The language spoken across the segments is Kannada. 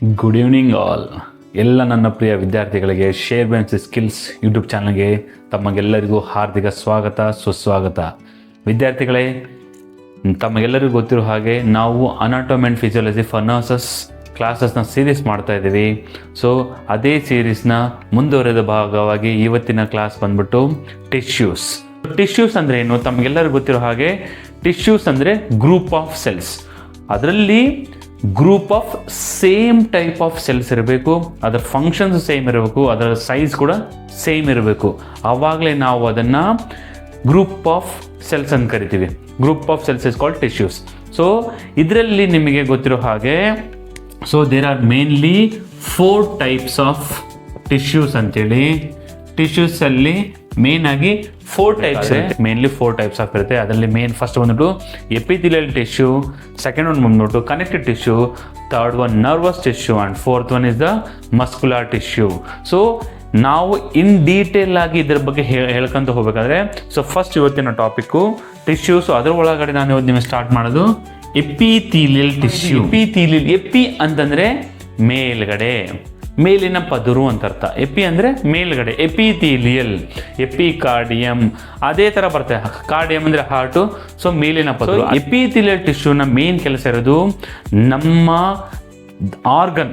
Good evening all. ಎಲ್ಲ ನನ್ನ ಪ್ರಿಯ ವಿದ್ಯಾರ್ಥಿಗಳಿಗೆ ಶೇರ್ ಬೆನ್ಸ್ ಸ್ಕಿಲ್ಸ್ ಯೂಟ್ಯೂಬ್ ಚಾನಲ್ಗೆ ತಮಗೆಲ್ಲರಿಗೂ ಹಾರ್ದಿಕ ಸ್ವಾಗತ ಸುಸ್ವಾಗತ. ವಿದ್ಯಾರ್ಥಿಗಳೇ, ತಮಗೆಲ್ಲರಿಗೂ ಗೊತ್ತಿರೋ ಹಾಗೆ ನಾವು anatomy and physiology for nurses ಕ್ಲಾಸಸ್ನ ಸೀರೀಸ್ ಮಾಡ್ತಾ ಇದ್ದೀವಿ. ಸೊ ಅದೇ ಸೀರೀಸ್ನ ಮುಂದುವರೆದ ಭಾಗವಾಗಿ ಇವತ್ತಿನ ಕ್ಲಾಸ್ ಬಂದ್ಬಿಟ್ಟು ಟಿಶ್ಯೂಸ್. ಟಿಶ್ಯೂಸ್ ಅಂದರೆ ಏನು? ತಮಗೆಲ್ಲರಿಗೂ ಗೊತ್ತಿರೋ ಹಾಗೆ ಟಿಶ್ಯೂಸ್ ಅಂದರೆ ಗ್ರೂಪ್ ಆಫ್ ಸೆಲ್ಸ್. ಅದರಲ್ಲಿ group of same type of cells ಇರಬೇಕು, ಅದರ ಫಂಕ್ಷನ್ಸ್ ಸೇಮ್ ಇರಬೇಕು, ಅದರ ಸೈಜ್ ಕೂಡ ಸೇಮ್ ಇರಬೇಕು. ಆವಾಗಲೇ ನಾವು ಅದನ್ನು ಗ್ರೂಪ್ ಆಫ್ ಸೆಲ್ಸ್ ಅಂತ ಕರಿತೀವಿ. Group of cells is called tissues. So ಇದರಲ್ಲಿ ನಿಮಗೆ ಗೊತ್ತಿರೋ ಹಾಗೆ there are mainly 4 types of tissues ಅಂತೇಳಿ. ಟಿಶ್ಯೂಸಲ್ಲಿ ಮೇನ್ ಆಗಿ 4 ಟೈಪ್ಸ್ ಮೇನ್ಲಿ 4 ಟೈಪ್ಸ್ ಆಫ್ ಇರುತ್ತೆ. ಅದರಲ್ಲಿ ಮೇನ್ ಫಸ್ಟ್ ಬಂದ್ಬಿಟ್ಟು ಎಪಿಥೆಲಿಯಲ್ ಟಿಶ್ಯೂ, ಸೆಕೆಂಡ್ ಒನ್ ಬಂದ್ಬಿಟ್ಟು connective tissue, third one nervous tissue and fourth one is the muscular tissue. So ನಾವು ಇನ್ ಡೀಟೇಲ್ ಆಗಿ ಇದ್ರ ಬಗ್ಗೆ ಹೇಳ್ಕೊಂತ ಹೋಗ್ಬೇಕಾದ್ರೆ ಫಸ್ಟ್ ಇವತ್ತಿನ ಟಾಪಿಕ್ಕು ಟಿಶ್ಯೂಸ್. ಅದರ ಒಳಗಡೆ ನಾನು ಇವತ್ತು ನಿಮಗೆ ಸ್ಟಾರ್ಟ್ ಮಾಡೋದು ಎಪಿಥೆಲಿಯಲ್ ಟಿಶ್ಯೂ. ಎಪಿ ಅಂತಂದರೆ ಮೇಲ್ಗಡೆ, ಮೇಲಿನ ಪದರು ಅಂತ ಅರ್ಥ. ಎಪಿ ಅಂದರೆ ಮೇಲ್ಗಡೆ, ಎಪಿಥೆಲಿಯಲ್, ಎಪಿಕಾರ್ಡಿಯಂ ಅದೇ ಥರ ಬರುತ್ತೆ. ಕಾರ್ಡಿಯಂ ಅಂದರೆ ಹಾರ್ಟು, ಸೊ ಮೇಲಿನ ಪದರು. ಎಪಿಥೆಲಿಯಲ್ ಟಿಶ್ಯೂನ ಮೇನ್ ಕೆಲಸ ಇರೋದು ನಮ್ಮ ಆರ್ಗನ್,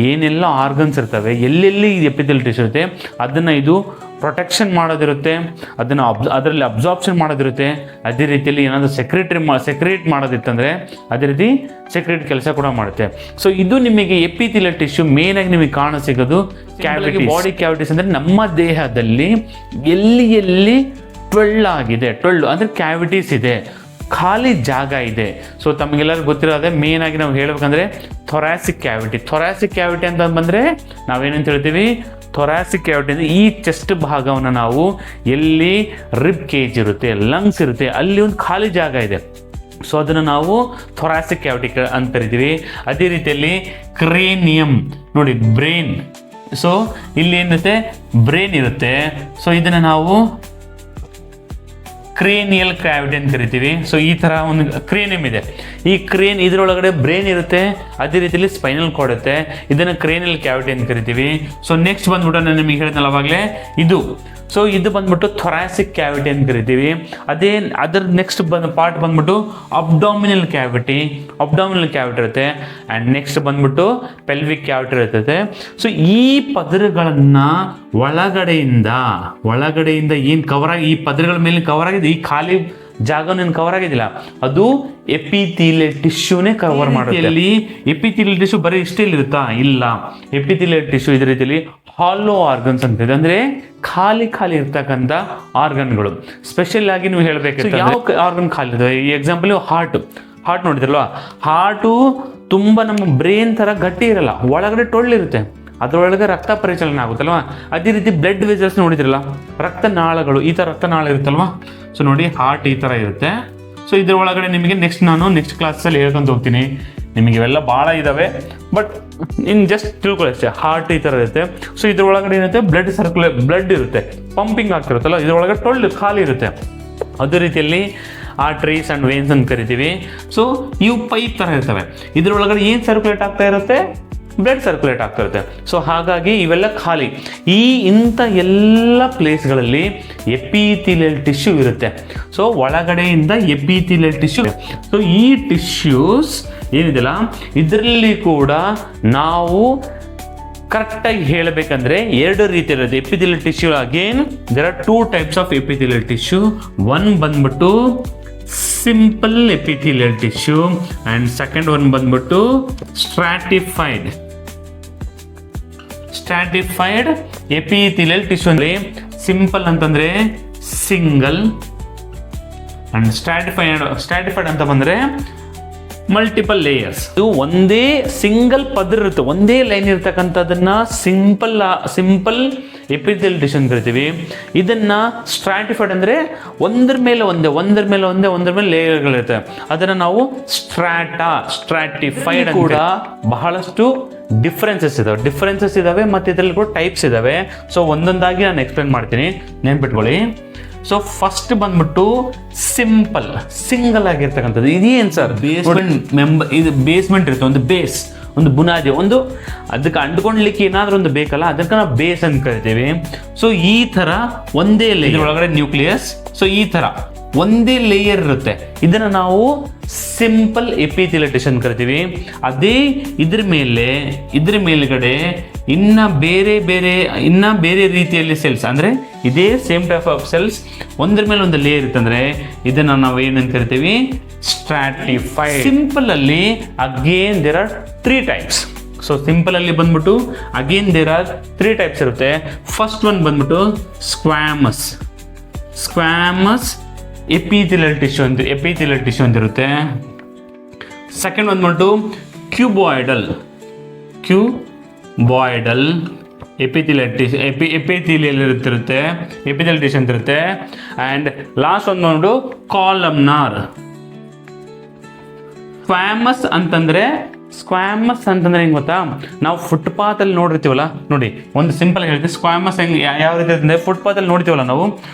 ಏನೆಲ್ಲ ಆರ್ಗನ್ಸ್ ಇರ್ತವೆ, ಎಲ್ಲೆಲ್ಲಿ ಎಪಿಥೆಲಿಯಲ್ ಟಿಶ್ಯೂ ಇರುತ್ತೆ ಅದನ್ನು ಇದು ಪ್ರೊಟೆಕ್ಷನ್ ಮಾಡೋದಿರುತ್ತೆ, ಅದನ್ನು ಅದರಲ್ಲಿ ಅಬ್ಸಾರ್ಪ್ಷನ್ ಮಾಡೋದಿರುತ್ತೆ. ಅದೇ ರೀತಿಯಲ್ಲಿ ಏನಾದರೂ ಸೆಕ್ರೇಟ್ ಮಾಡೋದಿತ್ತಂದರೆ ಅದೇ ರೀತಿ ಸೆಕ್ರೇಟ್ ಕೆಲಸ ಕೂಡ ಮಾಡುತ್ತೆ. ಸೊ ಇದು ನಿಮಗೆ ಎಪಿಥೆಲಿಯಲ್ ಟಿಶ್ಯೂ ಮೇನಾಗಿ ನಿಮಗೆ ಕಾಣ ಸಿಗೋದು ಕ್ಯಾವಿಟಿ. ಬಾಡಿ ಕ್ಯಾವಿಟೀಸ್ ಅಂದರೆ ನಮ್ಮ ದೇಹದಲ್ಲಿ ಎಲ್ಲಿ ಟೊಳ್ಳಾಗಿದೆ, ಟೊಳ್ಳು ಅಂದರೆ ಕ್ಯಾವಿಟೀಸ್ ಇದೆ, ಖಾಲಿ ಜಾಗ ಇದೆ. ಸೊ ತಮಗೆಲ್ಲರಿಗೂ ಗೊತ್ತಿರೋದೇ ಮೇನಾಗಿ ನಾವು ಹೇಳ್ಬೇಕಂದ್ರೆ ಥೊರಾಸಿಕ್ ಕ್ಯಾವಿಟಿ. ಥೊರಾಸಿಕ್ ಕ್ಯಾವಿಟಿ ಅಂತ ಬಂದರೆ ನಾವೇನಂತ ಹೇಳ್ತೀವಿ? ಥೊರಾಸಿಕ್ ಕ್ಯಾವಿಟಿ ಅಂದರೆ ಈ ಚೆಸ್ಟ್ ಭಾಗವನ್ನು ನಾವು ಎಲ್ಲಿ ರಿಬ್ ಕೇಜ್ ಇರುತ್ತೆ, ಲಂಗ್ಸ್ ಇರುತ್ತೆ, ಅಲ್ಲಿ ಒಂದು ಖಾಲಿ ಜಾಗ ಇದೆ. ಸೊ ಅದನ್ನು ನಾವು ಥೊರಾಸಿಕ್ ಕ್ಯಾವಿಟಿ ಅಂತ ಕರಿತೀವಿ. ಅದೇ ರೀತಿಯಲ್ಲಿ ಕ್ರೇನಿಯಂ ನೋಡಿ, ಬ್ರೈನ್. ಸೊ ಇಲ್ಲಿ ಏನಿರುತ್ತೆ? ಬ್ರೈನ್ ಇರುತ್ತೆ. ಸೊ ಇದನ್ನು ನಾವು ಕ್ರೇನಿಯಲ್ ಕ್ಯಾವಿಟಿ ಅಂತ ಕರಿತೀವಿ. ಸೊ ಈ ಥರ ಒಂದು ಕ್ರೇನಿಯಂ ಇದೆ. ಈ ಇದರೊಳಗಡೆ ಬ್ರೈನ್ ಇರುತ್ತೆ, ಅದೇ ರೀತಿಯಲ್ಲಿ ಸ್ಪೈನಲ್ ಕಾರ್ಡ್ ಇರುತ್ತೆ. ಇದನ್ನು ಕ್ರೇನಿಯಲ್ ಕ್ಯಾವಿಟಿ ಅಂತ ಕರಿತೀವಿ. ಸೊ ನೆಕ್ಸ್ಟ್ ಬಂದ್ಬಿಟ್ಟು ನಾನು ನಿಮಗೆ ಹೇಳಿದ್ನಲ್ಲ ಅವಾಗಲೇ ಇದು. ಸೊ ಇದು ಬಂದ್ಬಿಟ್ಟು ಥೊರಾಸಿಕ್ ಕ್ಯಾವಿಟಿ ಅಂತ ಕರಿತೀವಿ. ಅದರ ನೆಕ್ಸ್ಟ್ ಪಾರ್ಟ್ ಬಂದ್ಬಿಟ್ಟು ಅಬ್ಡಾಮಿನಲ್ ಕ್ಯಾವಿಟಿ ಇರುತ್ತೆ. ಆ್ಯಂಡ್ ನೆಕ್ಸ್ಟ್ ಬಂದ್ಬಿಟ್ಟು ಪೆಲ್ವಿಕ್ ಕ್ಯಾವಿಟಿ ಇರ್ತದೆ. ಸೊ ಈ ಪದರಗಳನ್ನು ಒಳಗಡೆಯಿಂದ ಏನು ಕವರ್ ಆಗಿ, ಈ ಪದರಗಳ ಮೇಲೆ ಕವರ್ ಆಗಿದೆ, ಈ ಖಾಲಿ ಜಾಗವನ್ನು ಕವರ್ ಆಗಿದ್ದಿಲ್ಲ, ಅದು ಎಪಿಥೆಲಿಯಲ್ ಟಿಶ್ಯೂನೇ ಕವರ್ ಮಾಡುತ್ತೆ. ಎಪಿಥೆಲಿಯಲ್ ಟಿಶ್ಯೂ ಬರೀ ಇಷ್ಟೇಲಿ ಇರುತ್ತಾ? ಇಲ್ಲ. ಎಪಿಥೆಲಿಯಲ್ ಟಿಶ್ಯೂ ಇದೇ ರೀತಿಯಲ್ಲಿ ಹಾಲೋ ಆರ್ಗನ್ಸ್ ಅಂತ ಇದೆ, ಅಂದರೆ ಖಾಲಿ ಇರ್ತಕ್ಕಂಥ ಆರ್ಗನ್ಗಳು. ಸ್ಪೆಷಲ್ ಆಗಿ ನೀವು ಹೇಳಬೇಕಂದ್ರೆ ಯಾವ ಆರ್ಗನ್ ಖಾಲಿ ಇರ್ತದೆ? ಈ ಎಕ್ಸಾಂಪಲ್ ಹಾರ್ಟ್ ನೋಡಿದ್ರಲ್ವಾ? ಹಾರ್ಟು ತುಂಬ ನಮ್ಮ ಬ್ರೈನ್ ಥರ ಗಟ್ಟಿ ಇರಲ್ಲ, ಒಳಗಡೆ ಟೊಳ್ಳಿರುತ್ತೆ, ಅದರೊಳಗೆ ರಕ್ತ ಪರಿಚಲನೆ ಆಗುತ್ತಲ್ವ. ಅದೇ ರೀತಿ ಬ್ಲಡ್ ವೆಸಲ್ಸ್ ನೋಡಿದ್ರಲ್ಲ, ರಕ್ತನಾಳಗಳು, ಈ ಥರ ರಕ್ತನಾಳ ಇರುತ್ತಲ್ವ. ಸೊ ನೋಡಿ, ಹಾರ್ಟ್ ಈ ಥರ ಇರುತ್ತೆ. ಸೊ ಇದ್ರ ಒಳಗಡೆ ನಿಮಗೆ ನೆಕ್ಸ್ಟ್ ಕ್ಲಾಸಲ್ಲಿ ಹೇಳ್ಕೊಂತ ಹೋಗ್ತೀನಿ. ನಿಮಗೆ ಇವೆಲ್ಲ ಭಾಳ ಇದ್ದಾವೆ, ಬಟ್ ಜಸ್ಟ್ ತಿಳ್ಕೊಳ್ಳಿ ಅಷ್ಟೇ. ಹಾರ್ಟ್ ಈ ಥರ ಇರುತ್ತೆ. ಸೊ ಇದ್ರೊಳಗಡೆ ಏನಿರುತ್ತೆ? ಬ್ಲಡ್ ಇರುತ್ತೆ, ಪಂಪಿಂಗ್ ಆಗ್ತಿರುತ್ತಲ್ಲ, ಇದ್ರೊಳಗಡೆ ಟೊಳ್ಳು ಖಾಲಿ ಇರುತ್ತೆ. ಅದೇ ರೀತಿಯಲ್ಲಿ ಆರ್ಟರೀಸ್ ಆ್ಯಂಡ್ ವೇನ್ಸ್ ಅಂತ ಕರಿತೀವಿ. ಸೊ ಇವು ಪೈಪ್ ಥರ ಇರ್ತವೆ. ಇದ್ರೊಳಗಡೆ ಏನು ಸರ್ಕ್ಯುಲೇಟ್ ಆಗ್ತಾ ಇರುತ್ತೆ? ಬ್ಲಡ್ ಸರ್ಕ್ಯುಲೇಟ್ ಆಗ್ತಾ ಇರುತ್ತೆ. ಸೊ ಹಾಗಾಗಿ ಇವೆಲ್ಲ ಖಾಲಿ. ಇಂಥ ಎಲ್ಲ ಪ್ಲೇಸ್ಗಳಲ್ಲಿ ಎಪಿಥೆಲಿಯಲ್ ಟಿಶ್ಯೂ ಇರುತ್ತೆ. ಸೊ ಒಳಗಡೆಯಿಂದ ಎಪಿಥೆಲಿಯಲ್ ಟಿಶ್ಯೂ. ಸೊ ಈ ಟಿಶ್ಯೂಸ್ ಏನಿದೆಯಲ್ಲ, ಇದರಲ್ಲಿ ಕೂಡ ನಾವು ಕರೆಕ್ಟಾಗಿ ಹೇಳಬೇಕಂದ್ರೆ 2 ರೀತಿ ಇರುತ್ತೆ epithelial tissue. Again there are 2 types of epithelial tissue. One ಬಂದ್ಬಿಟ್ಟು simple epithelial tissue and second one ಬಂದ್ಬಿಟ್ಟು ಸ್ಟ್ರಾಟಿಫೈಡ್ ಎಪಿಥೆಲಿಯಲ್ ಟಿಶ್ಯೂ. ಅಂದರೆ ಸಿಂಪಲ್ ಅಂತಂದರೆ ಸಿಂಗಲ್ ಆ್ಯಂಡ್ ಸ್ಟ್ರಾಟಿಫೈಡ್ ಅಂತ ಬಂದರೆ ಮಲ್ಟಿಪಲ್ ಲೇಯರ್ಸ್. ಇದು ಒಂದೇ ಸಿಂಗಲ್ ಪದರ ಇರುತ್ತೆ, ಒಂದೇ ಲೈನ್ ಇರ್ತಕ್ಕಂಥದ್ದನ್ನು ಸಿಂಪಲ್ ಎಪಿಥೆಲಿಯಲ್ ಟಿಶ್ಯೂ ಅಂತ ಕರಿತೀವಿ. ಇದನ್ನು ಸ್ಟ್ರಾಟಿಫೈಡ್ ಅಂದರೆ ಒಂದ್ರ ಮೇಲೆ ಒಂದೇ ಲೇಯರ್ಗಳಿರ್ತವೆ, ಅದನ್ನು ನಾವು ಸ್ಟ್ರಾಟಿಫೈಡ್. ಕೂಡ ಬಹಳಷ್ಟು ಡಿಫ್ರೆನ್ಸಸ್ ಇದಾವೆ ಮತ್ತು ಇದರಲ್ಲಿ ಕೂಡ ಟೈಪ್ಸ್ ಇದಾವೆ. ಸೊ ಒಂದೊಂದಾಗಿ ನಾನು ಎಕ್ಸ್ಪ್ಲೇನ್ ಮಾಡ್ತೀನಿ, ನೆನ್ಪಿಟ್ಕೊಳ್ಳಿ. ಸೊ ಫಸ್ಟ್ ಬಂದ್ಬಿಟ್ಟು ಸಿಂಗಲ್ ಆಗಿರ್ತಕ್ಕಂಥದ್ದು. ಇದೇನು ಸರ್? ಬೇಸ್ಮೆಂಟ್ ಇದು ಬೇಸ್ಮೆಂಟ್ ಇರುತ್ತೆ, ಒಂದು ಬೇಸ್ ಒಂದು ಬುನಾದಿ, ಒಂದು ಅದಕ್ಕೆ ಅಂಟ್ಕೊಳ್ಲಿಕ್ಕೆ ಏನಾದರೂ ಒಂದು ಬೇಕಲ್ಲ, ಅದಕ್ಕೆ ನಾವು ಬೇಸ್ ಅಂತ ಕರಿತೀವಿ. ಸೊ ಈ ಥರ ಒಂದೇ ಲೇಯರ್ ಒಳಗಡೆ ನ್ಯೂಕ್ಲಿಯಸ್, ಸೊ ಈ ಥರ ಒಂದೇ ಲೇಯರ್ ಇರುತ್ತೆ. ಇದನ್ನು ನಾವು ಸಿಂಪಲ್ ಎಪಿಥೆಲಿಯಲ್ ಟಿಶ್ಯೂ ಅಂತ ಕರಿತೀವಿ. ಅದೇ ಇದ್ರ ಮೇಲ್ಗಡೆ ಇನ್ನ ಬೇರೆ ರೀತಿಯಲ್ಲಿ ಸೆಲ್ಸ್, ಅಂದರೆ ಇದೇ ಸೇಮ್ ಟೈಪ್ ಆಫ್ ಸೆಲ್ಸ್ ಒಂದ್ರ ಮೇಲೆ ಒಂದು ಲೇಯರ್ ಇತ್ತಂದ್ರೆ ಇದನ್ನು ನಾವು ಏನಂತ ಕರಿತೀವಿ, ಸ್ಟ್ರಾಟಿಫೈಡ್. ಸಿಂಪಲ್ ಅಲ್ಲಿ again there are 3 types. So simple ಅಲ್ಲಿ ಬಂದ್ಬಿಟ್ಟು ಅಗೇನ್ ದೇರ್ ಆರ್ 3 ಟೈಪ್ಸ್ ಇರುತ್ತೆ. ಫಸ್ಟ್ ಒನ್ ಬಂದ್ಬಿಟ್ಟು ಸ್ಕ್ವಾಮಸ್ ಎಪಿಥೆಲಿಯಲ್ ಟಿಶ್ಯೂ ಅಂತ ಇರುತ್ತೆ. ಸೆಕೆಂಡ್ ಬಂದ್ಬಿಟ್ಟು ಕ್ಯೂಬಾಯ್ಡಲ್ ಎಪಿಥೆಲಿಯಲ್ ಟಿಶ್ಯೂ ಅಂತ ಇರುತ್ತೆ. ಆ್ಯಂಡ್ ಲಾಸ್ಟ್ ಒಂದು ಬಂದ್ಬಿಟ್ಟು ಕಾಲಮ್ನಾರ್. ಸ್ಕ್ವಾಮಸ್ ಅಂತಂದ್ರೆ ಹೆಂಗೆ ಗೊತ್ತಾ, ನಾವು ಫುಟ್ಪಾತಲ್ಲಿ ನೋಡಿರ್ತೀವಲ್ಲ, ನೋಡಿ ಒಂದು ಸಿಂಪಲ್ ಹೇಳ್ತೀವಿ. ಸ್ಕ್ವಾಮಸ್ ಹೆಂಗೆ ಯಾವ ರೀತಿ ಅಂದರೆ ಫುಟ್ಪಾತಲ್ಲಿ ನೋಡ್ತೀವಲ್ಲ ನಾವು,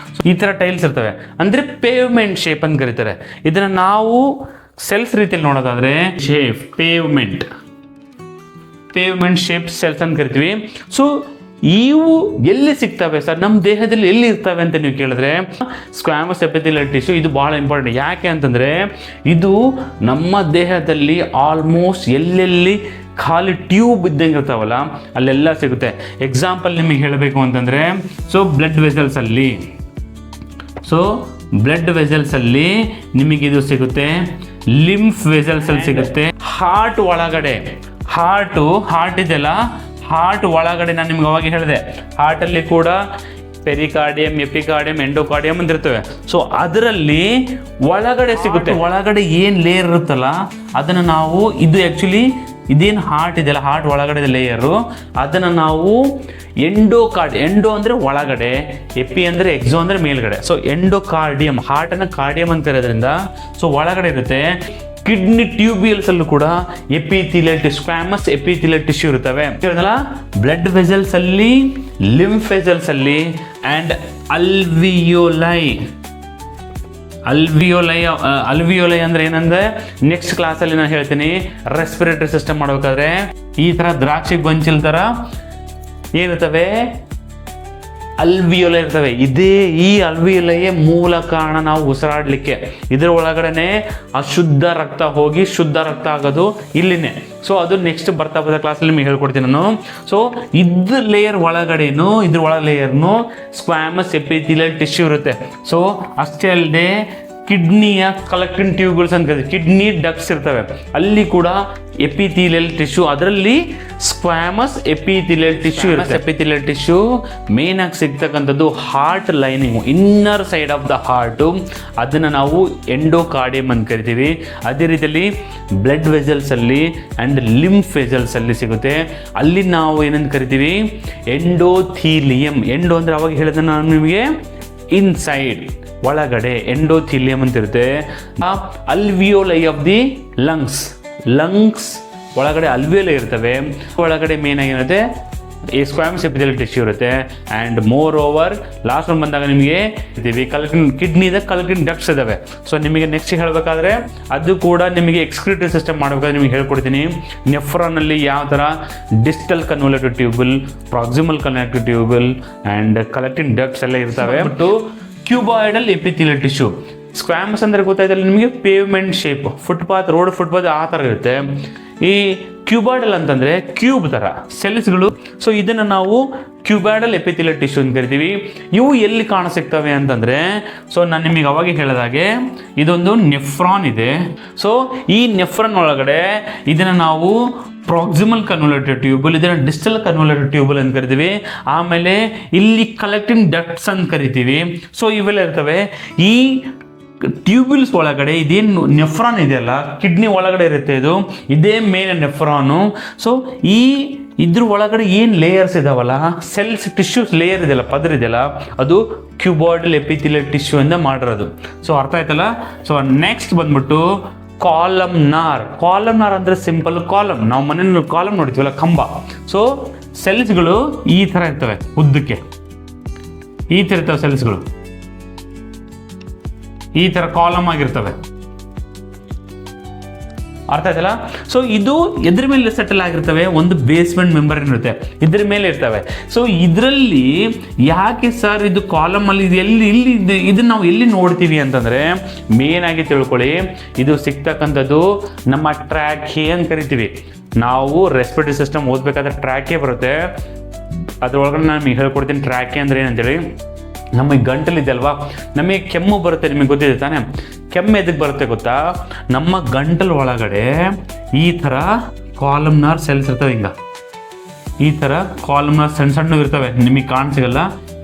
ಈ ಥರ ಟೈಲ್ಸ್ ಇರ್ತವೆ, ಅಂದರೆ ಪೇವ್ಮೆಂಟ್ ಶೇಪ್ ಅಂತ ಕರೀತಾರೆ. ಇದನ್ನು ನಾವು ಸೆಲ್ಸ್ ರೀತಿಯಲ್ಲಿ ನೋಡೋದಾದ್ರೆ ಪೇವ್ಮೆಂಟ್ ಶೇಪ್ ಸೆಲ್ಸ್ ಅಂತ ಕರಿತೀವಿ. ಸೊ ಇವು ಎಲ್ಲಿ ಸಿಗ್ತವೆ ಸರ್, ನಮ್ಮ ದೇಹದಲ್ಲಿ ಎಲ್ಲಿ ಇರ್ತವೆ ಅಂತ ನೀವು ಕೇಳಿದ್ರೆ, ಸ್ಕ್ವಾಮಸ್ ಎಪಿಥೆಲಿಯಲ್ ಟಿಶ್ಯೂ ಇದು ಭಾಳ ಇಂಪಾರ್ಟೆಂಟ್. ಯಾಕೆ ಅಂತಂದರೆ ಇದು ನಮ್ಮ ದೇಹದಲ್ಲಿ ಆಲ್ಮೋಸ್ಟ್ ಎಲ್ಲೆಲ್ಲಿ ಖಾಲಿ ಟ್ಯೂಬ್ ಇದ್ದಂಗೆ ಇರ್ತಾವಲ್ಲ ಅಲ್ಲೆಲ್ಲ ಸಿಗುತ್ತೆ. ಎಕ್ಸಾಂಪಲ್ ನಿಮಗೆ ಹೇಳಬೇಕು ಅಂತಂದರೆ, ಸೊ ಬ್ಲಡ್ ವೆಸಲ್ಸಲ್ಲಿ ನಿಮಗಿದು ಸಿಗುತ್ತೆ, ಲಿಂಫ್ ವೆಸಲ್ಸಲ್ಲಿ ಸಿಗುತ್ತೆ. ಹಾರ್ಟ್ ಒಳಗಡೆ ಹಾರ್ಟ್ ಇದೆಯಲ್ಲ, ಹಾರ್ಟ್ ಒಳಗಡೆ ನಾನು ನಿಮ್ಗೆ ಅವಾಗ ಹೇಳಿದೆ, ಹಾರ್ಟಲ್ಲಿ ಕೂಡ ಪೆರಿಕಾರ್ಡಿಯಂ, ಎಪಿಕಾರ್ಡಿಯಂ, ಎಂಡೋಕಾರ್ಡಿಯಂ ಅಂತ ಇರ್ತವೆ. ಸೊ ಅದರಲ್ಲಿ ಒಳಗಡೆ ಸಿಗುತ್ತೆ. ಒಳಗಡೆ ಏನು ಲೇಯರ್ ಇರುತ್ತಲ್ಲ ಅದನ್ನು ನಾವು, ಇದು ಆ್ಯಕ್ಚುಲಿ ಇದೇನು ಹಾರ್ಟ್ ಇದೆಯಲ್ಲ, ಹಾರ್ಟ್ ಒಳಗಡೆ ಲೇಯರು, ಅದನ್ನು ನಾವು ಎಂಡೋ ಅಂದರೆ ಒಳಗಡೆ, ಎಪಿ ಅಂದರೆ ಎಕ್ಸೋ ಅಂದರೆ ಮೇಲ್ಗಡೆ. ಸೊ ಎಂಡೋಕಾರ್ಡಿಯಂ, ಹಾರ್ಟನ್ನು ಕಾರ್ಡಿಯಂ ಅಂತ ಕರೆಯೋದ್ರಿಂದ ಸೊ ಒಳಗಡೆ ಇರುತ್ತೆ. ಕಿಡ್ನಿ ಟ್ಯೂಬ್ಯೂಲ್ಸ್ ಅಲ್ಲೂ ಕೂಡ ಸ್ಕ್ವಾಮಸ್ ಎಪಿಥೆಲಿಯಲ್ ಟಿಶ್ಯೂ ಇರ್ತವೆ. ಬ್ಲಡ್ ವೆಸಲ್ಸ್ ಅಲ್ಲಿ, ಲಿಂಫ್ ವೆಸಲ್ಸ್ ಅಲ್ಲಿ, ಅಂಡ್ ಅಲ್ವಿಯೋಲೈ ಅಂದ್ರೆ ಏನಂದ್ರೆ ನೆಕ್ಸ್ಟ್ ಕ್ಲಾಸಲ್ಲಿ ನಾನು ಹೇಳ್ತೀನಿ. ರೆಸ್ಪಿರೇಟರಿ ಸಿಸ್ಟಮ್ ಮಾಡಬೇಕಾದ್ರೆ ಈ ತರ ದ್ರಾಕ್ಷಿ ಗೊಂಚಲ್ ತರ ಏನಿರ್ತವೆ, ಅಲ್ವಿಯೋಲೈ ಇರ್ತವೆ. ಈ ಅಲ್ವಿಯೋಲೈಯೇ ಮೂಲ ಕಾರಣ ನಾವು ಉಸಿರಾಡಲಿಕ್ಕೆ. ಇದರ ಒಳಗಡೆನೆ ಅಶುದ್ಧ ರಕ್ತ ಹೋಗಿ ಶುದ್ಧ ರಕ್ತ ಆಗೋದು ಇಲ್ಲಿನೇ. ಸೊ ಅದು ನೆಕ್ಸ್ಟ್ ಬರ್ತಾ ಕ್ಲಾಸಲ್ಲಿ ನಿಮಗೆ ಹೇಳ್ಕೊಡ್ತೀನಿ ನಾನು. ಸೊ ಇದ್ರ ಲೇಯರ್ ಒಳಗಡೆನು, ಇದ್ರ ಒಳ ಲೇಯರ್ನು ಸ್ಕ್ವಾಮಸ್ ಎಪಿಥೆಲಿಯಲ್ ಟಿಶ್ಯೂ ಇರುತ್ತೆ. ಸೊ ಅಷ್ಟೇ ಅಲ್ಲದೆ ಕಿಡ್ನಿಯ ಕಲೆಕ್ಟಿಂಗ್ ಟ್ಯೂಬ್ಯೂಲ್ಸ್ ಅಂತ ಕರೀತೀವಿ, ಕಿಡ್ನಿ ಡಕ್ಟ್ಸ್ ಇರ್ತವೆ, ಅಲ್ಲಿ ಕೂಡ ಎಪಿಥೆಲಿಯಲ್ ಟಿಶ್ಯೂ, ಅದರಲ್ಲಿ ಸ್ಕ್ವಾಮಸ್ ಎಪಿಥೆಲಿಯಲ್ ಟಿಶ್ಯೂ ಇರುತ್ತೆ. ಎಪಿಥೆಲಿಯಲ್ ಟಿಶ್ಯೂ ಮೇನ್ ಆಗಿ ಸಿಗ್ತಕ್ಕಂಥದ್ದು heart lining, inner side of the heart, ಅದನ್ನು ನಾವು ಎಂಡೋಕಾರ್ಡಿಯಂ ಅಂತ ಕರಿತೀವಿ. ಅದೇ ರೀತಿಯಲ್ಲಿ ಬ್ಲಡ್ ವೆಸಲ್ಸಲ್ಲಿ ಆ್ಯಂಡ್ ಲಿಂಫ್ ವೆಸಲ್ಸಲ್ಲಿ ಸಿಗುತ್ತೆ. ಅಲ್ಲಿ ನಾವು ಏನಂತ ಕರಿತೀವಿ, ಎಂಡೋಥೀಲಿಯಂ. ಎಂಡೋ ಅಂದರೆ ಅವಾಗ ಹೇಳಿದ್ರೆ ನಾನು ನಿಮಗೆ ಇನ್ಸೈಡ್, ಒಳಗಡೆ ಎಂಡೋಥೀಲಿಯಂ ಅಂತ ಇರುತ್ತೆ. ಅಲ್ವಿಯೋಲೈ ಆಫ್ ದಿ ಲಂಗ್ಸ್ ಒಳಗಡೆ ಅಲ್ವಿಯೋಲೈ ಇರ್ತವೆ. ಒಳಗಡೆ ಮೇನ್ ಆಗಿ ಏನಿರುತ್ತೆ, ಈ ಸ್ಕ್ವಾಮಸ್ ಎಪಿಥೆಲಿಯಲ್ ಟಿಶ್ಯೂ ಇರುತ್ತೆ. ಆ್ಯಂಡ್ ಮೋರ್ ಓವರ್ ಲಾಸ್ಟ್ ಒಂದು ಬಂದಾಗ ನಿಮಗೆ ಕಿಡ್ನಿದ ಕಲೆಕ್ಟಿಂಗ್ ಡಕ್ಟ್ಸ್ ಇದಾವೆ. ಸೊ ನಿಮಗೆ ನೆಕ್ಸ್ಟ್ ಹೇಳಬೇಕಾದ್ರೆ ಅದು ಕೂಡ ನಿಮಗೆ ಎಕ್ಸ್ಕ್ರೀಟರಿ ಸಿಸ್ಟಮ್ ಮಾಡಬೇಕಾದ್ರೆ ನಿಮಗೆ ಹೇಳ್ಕೊಡ್ತೀನಿ. ನೆಫ್ರಾನಲ್ಲಿ ಯಾವ ಥರ distal convoluted tubule, proximal convoluted tubule and collecting ducts ಎಲ್ಲ ಇರ್ತವೆ. But cuboidal epithelial tissue, squamous ಅಂದರೆ ಗೊತ್ತಾಯ್ತಲ್ಲ ನಿಮಗೆ, ಪೇವ್ಮೆಂಟ್ ಶೇಪ್, ರೋಡ್ ಫುಟ್ಪಾತ್ ಆ ಥರ ಇರುತ್ತೆ. ಈ ಕ್ಯೂಬಾಯ್ಡಲ್ ಅಂತಂದರೆ ಕ್ಯೂಬ್ ಥರ ಸೆಲ್ಸ್ಗಳು. ಸೊ ಇದನ್ನು ನಾವು ಕ್ಯೂಬಾಯ್ಡಲ್ ಎಪಿಥೆಲಿಯಲ್ ಟಿಶ್ಯೂ ಅಂತ ಕರಿತೀವಿ. ಇವು ಎಲ್ಲಿ ಕಾಣಸಿಗ್ತವೆ ಅಂತಂದರೆ, ಸೊ ನಾನು ನಿಮಗೆ ಅವಾಗ ಹೇಳಿದಾಗೆ ಇದೊಂದು ನೆಫ್ರಾನ್ ಇದೆ. ಸೊ ಈ ನೆಫ್ರಾನ್ ಒಳಗಡೆ ಇದನ್ನು ನಾವು ಪ್ರಾಕ್ಸಿಮಲ್ ಕನ್ವೋಲ್ಯೂಟೆಡ್ ಟ್ಯೂಬಲ್, ಇದನ್ನು ಡಿಸ್ಟಲ್ ಕನ್ವೋಲ್ಯೂಟೆಡ್ ಟ್ಯೂಬಲ್ ಅಂತ ಕರಿತೀವಿ. ಆಮೇಲೆ ಇಲ್ಲಿ ಕಲೆಕ್ಟಿಂಗ್ ಡಕ್ಟ್ಸ್ ಅಂತ ಕರಿತೀವಿ. ಸೊ ಇವೆಲ್ಲ ಇರ್ತವೆ. ಈ ಟ್ಯೂಬ್ಯೂಲ್ಸ್ ಒಳಗಡೆ ಇದೇನು ನೆಫ್ರಾನ್ ಇದೆಯಲ್ಲ, ಕಿಡ್ನಿ ಒಳಗಡೆ ಇರುತ್ತೆ, ಇದೇ ಮೇನ್ ನೆಫ್ರಾನು. ಸೊ ಇದ್ರ ಒಳಗಡೆ ಏನು ಲೇಯರ್ಸ್ ಇದಾವಲ್ಲ, ಸೆಲ್ಸ್ ಟಿಶ್ಯೂಸ್ ಲೇಯರ್ ಇದೆಯಲ್ಲ, ಪದರ್ ಇದೆಯಲ್ಲ, ಅದು ಕ್ಯೂಬಾಯ್ಡಲ್ ಎಪಿಥೆಲಿಯಲ್ ಟಿಶ್ಯೂ ಇಂದ ಮಾಡಿರೋದು. ಸೊ ಅರ್ಥ ಆಯ್ತಲ್ಲ. ಸೊ ನೆಕ್ಸ್ಟ್ ಬಂದ್ಬಿಟ್ಟು ಕಾಲಮ್ನಾರ್ ಅಂದರೆ ಸಿಂಪಲ್ ಕಾಲಮ್, ನಾವು ಮನೆಯಲ್ಲಿ ಕಾಲಮ್ ನೋಡ್ತೀವಲ್ಲ, ಕಂಬ. ಸೊ ಸೆಲ್ಸ್ಗಳು ಈ ಥರ ಇರ್ತವೆ, ಉದ್ದಕ್ಕೆ ಈ ಥರ ಇರ್ತವೆ ಸೆಲ್ಸ್ಗಳು, ಈ ಥರ ಕಾಲಮ್ ಆಗಿರ್ತವೆ. ಅರ್ಥ ಆಯ್ತಲ್ಲ? ಸೊ ಇದು ಎದ್ರ ಮೇಲೆ ಸೆಟಲ್ ಆಗಿರ್ತವೆ, ಒಂದು ಬೇಸ್ಮೆಂಟ್ ಮೆಂಬರೇನ್ ಇರುತ್ತೆ, ಇದ್ರ ಮೇಲೆ ಇರ್ತವೆ. ಸೊ ಇದರಲ್ಲಿ ಯಾಕೆ ಸರ್ ಇದು ಕಾಲಮ್ ಅಲ್ಲಿ ಇದು ಎಲ್ಲಿ ಇಲ್ಲಿ ಇದನ್ನ ನಾವು ಎಲ್ಲಿ ನೋಡ್ತೀವಿ ಅಂತಂದ್ರೆ, ಮೇನ್ ಆಗಿ ತಿಳ್ಕೊಳ್ಳಿ, ಇದು ಸಿಗ್ತಕ್ಕಂಥದ್ದು ನಮ್ಮ ಟ್ರ್ಯಾಕೆ ಅಂತ ಕರಿತೀವಿ ನಾವು. ರೆಸ್ಪಿರೇಟರಿ ಸಿಸ್ಟಮ್ ಓದ್ಬೇಕಾದ್ರೆ ಟ್ರ್ಯಾಕೆ ಬರುತ್ತೆ, ಅದ್ರೊಳಗಡೆ ನಾನು ನಿಮಗೆ ಹೇಳ್ಕೊಡ್ತೀನಿ ಟ್ರ್ಯಾಕೆ ಅಂದ್ರೆ ಏನಂತೇಳಿ. ನಮಗೆ ಗಂಟಲಿದೆ ಅಲ್ವಾ, ನಮಗೆ ಕೆಮ್ಮು ಬರುತ್ತೆ, ನಿಮಗೆ ಗೊತ್ತಿದೆ ತಾನೇ? ಕೆಮ್ಮು ಎದಕ್ಕೆ ಬರುತ್ತೆ ಗೊತ್ತಾ? ನಮ್ಮ ಗಂಟಲು ಒಳಗಡೆ ಈ ಥರ ಕಾಲಮ್ನಾರ್ ಸೆಲ್ಸ್ ಇರ್ತವೆ, ಹಿಂಗ ಈ ಥರ ಕಾಲಮ್ನಾರ್ ಸಣ್ಣ ಸಣ್ಣ ಇರ್ತವೆ, ನಿಮಗೆ ಕಾಣಿಸಿಗಲ್ಲ,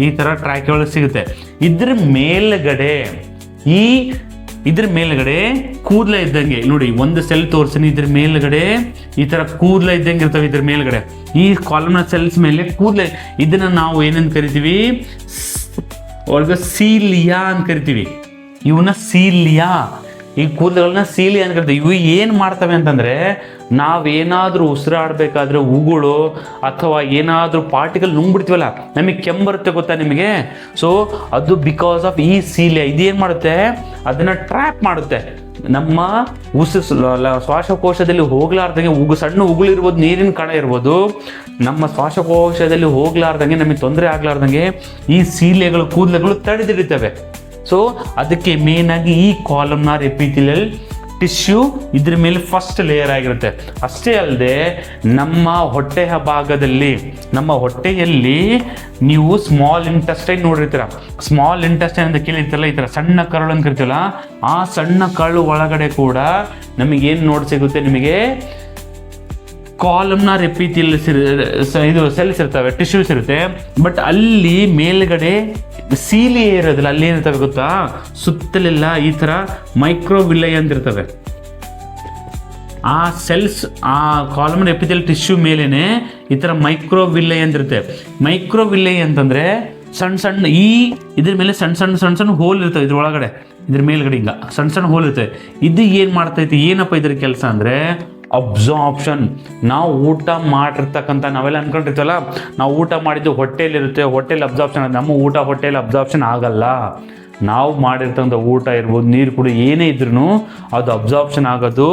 ಈ ಥರ ಟ್ರ್ಯಾಕೆ ಒಳಗೆ ಸಿಗುತ್ತೆ. ಇದ್ರ ಮೇಲ್ಗಡೆ ಕೂದಲ ಇದ್ದಂಗೆ ನೋಡಿ, ಒಂದು ಸೆಲ್ ತೋರಿಸ್ತೀನಿ, ಇದ್ರ ಮೇಲ್ಗಡೆ ಈ ಥರ ಕೂದಲ ಇದ್ದಂಗೆ ಇರ್ತವೆ. ಇದ್ರ ಮೇಲ್ಗಡೆ ಈ ಕಾಲಮ್ನಾರ್ ಸೆಲ್ಸ್ ಮೇಲೆ ಕೂದಲ, ಇದನ್ನ ನಾವು ಏನಂತ ಕರಿತೀವಿ? ಒಳಗೆ ಸೀಲಿಯಾ ಅಂತ ಕರಿತೀವಿ. ಇವನ್ನ ಸೀಲಿಯಾ, ಈ ಕೂದಲುಗಳನ್ನ ಸೀಲಿಯಾ ಅಂತ ಕರಿತೀವಿ. ಇವು ಏನು ಮಾಡ್ತವೆ ಅಂತಂದರೆ, ನಾವೇನಾದರೂ ಉಸಿರಾಡಬೇಕಾದ್ರೆ ಉಗುಳು ಅಥವಾ ಏನಾದರೂ ಪಾರ್ಟಿಕಲ್ ನುಂಗ್ಬಿಡ್ತೀವಲ್ಲ, ನಮಗೆ ಕೆಮ್ಮು ಬರುತ್ತೆ ಗೊತ್ತಾ ನಿಮಗೆ? ಸೊ ಅದು ಬಿಕಾಸ್ ಆಫ್ ಈ ಸೀಲಿಯಾ. ಇದೇನು ಮಾಡುತ್ತೆ? ಅದನ್ನು ಟ್ರ್ಯಾಪ್ ಮಾಡುತ್ತೆ. ನಮ್ಮ ಶ್ವಾಸಕೋಶದಲ್ಲಿ ಹೋಗ್ಲಾರ್ದಂಗೆ ಸಣ್ಣ ಉಗುಳಿರ್ಬೋದು, ನೀರಿನ ಕಣ ಇರ್ಬೋದು, ನಮ್ಮ ಶ್ವಾಸಕೋಶದಲ್ಲಿ ಹೋಗ್ಲಾರ್ದಂಗೆ, ನಮಗೆ ತೊಂದರೆ ಆಗ್ಲಾರ್ದಂಗೆ ಈ ಸೀಲೆಗಳು ಕೂದಲುಗಳು ತಡೆದಿಡಿತವೆ. ಸೊ ಅದಕ್ಕೆ ಮೇನ್ ಆಗಿ ಈ ಕಾಲಮ್ನಾರ್ ಎಪಿಥೆಲಿಯಲ್ ಟಿಶ್ಯೂ ಇದ್ರ ಮೇಲೆ ಫಸ್ಟ್ ಲೇಯರ್ ಆಗಿರುತ್ತೆ. ಅಷ್ಟೇ ಅಲ್ಲದೆ ನಮ್ಮ ಹೊಟ್ಟೆಯ ಭಾಗದಲ್ಲಿ, ನಮ್ಮ ಹೊಟ್ಟೆಯಲ್ಲಿ ನೀವು ಸ್ಮಾಲ್ ಇಂಟೆಸ್ಟೈನ್ ನೋಡಿರ್ತೀರ. ಸ್ಮಾಲ್ ಇಂಟೆಸ್ಟೈನ್ ಅಂತ ಕೇಳಿರ್ತಿರಲ್ಲ, ಈ ಥರ ಸಣ್ಣ ಕರಳು ಅಂತ ಕರಿತೀವಲ್ಲ, ಆ ಸಣ್ಣ ಕರಳು ಒಳಗಡೆ ಕೂಡ ನಮಗೇನು ನೋಡಿ ಸಿಗುತ್ತೆ? ನಿಮಗೆ ಕಾಲಮ್ನಾರ್ ಎಪಿಥೆಲಿಯಲ್ ಇದು ಸೆಲ್ಸ್ ಇರ್ತವೆ, ಟಿಶ್ಯೂಸ್ ಇರುತ್ತೆ. ಬಟ್ ಅಲ್ಲಿ ಮೇಲ್ಗಡೆ ಸೀಲಿ ಇರೋದಿಲ್ಲ, ಅಲ್ಲಿ ಏನಿರ್ತವೆ ಗೊತ್ತಾ? ಸುತ್ತಲೆಲ್ಲ ಈ ಥರ ಮೈಕ್ರೋವಿಲ್ಲೈ ಅಂತ ಇರ್ತವೆ. ಆ ಸೆಲ್ಸ್, ಆ ಕಾಲಮ್ನಾರ್ ಎಪಿಥೆಲಿಯಲ್ ಟಿಶ್ಯೂ ಮೇಲೇನೆ ಈ ಥರ ಮೈಕ್ರೋವಿಲ್ಲೈ ಅಂತಿರುತ್ತೆ. ಮೈಕ್ರೋವಿಲ್ಲೈ ಅಂತಂದ್ರೆ ಸಣ್ಣ ಇದ್ರ ಮೇಲೆ ಸಣ್ಣ ಹೋಲ್ ಇರ್ತವೆ. ಇದ್ರ ಒಳಗಡೆ, ಇದ್ರ ಮೇಲ್ಗಡೆ ಹಿಂಗ ಸಣ್ಣ ಹೋಲ್ ಇರ್ತವೆ. ಇದು ಏನು ಮಾಡ್ತೈತಿ? ಏನಪ್ಪ ಇದ್ರ ಕೆಲಸ ಅಂದರೆ ಅಬ್ಸಾರ್ಪ್ಷನ್. ನಾವು ಊಟ ಮಾಡಿರ್ತಕ್ಕಂಥ, ನಾವೆಲ್ಲ ಅನ್ಕೊಂಡಿರ್ತೀವಲ್ಲ, ನಾವು ಊಟ ಮಾಡಿದ್ದು ಹೊಟ್ಟೆಯಲ್ಲಿರುತ್ತೆ, ಹೊಟ್ಟೆಯಲ್ಲಿ ಅಬ್ಸಾರ್ಪ್ಷನ್. ನಮ್ಮ ಊಟ ಹೊಟ್ಟೆಯಲ್ಲಿ ಅಬ್ಸಾರ್ಪ್ಷನ್ ಆಗಲ್ಲ. ನಾವು ಮಾಡಿರ್ತಕ್ಕಂಥ ಊಟ ಇರ್ಬೋದು, ನೀರು ಕೂಡ ಏನೇ ಇದ್ರೂ ಅದು ಅಬ್ಸಾರ್ಪ್ಷನ್ ಆಗೋದು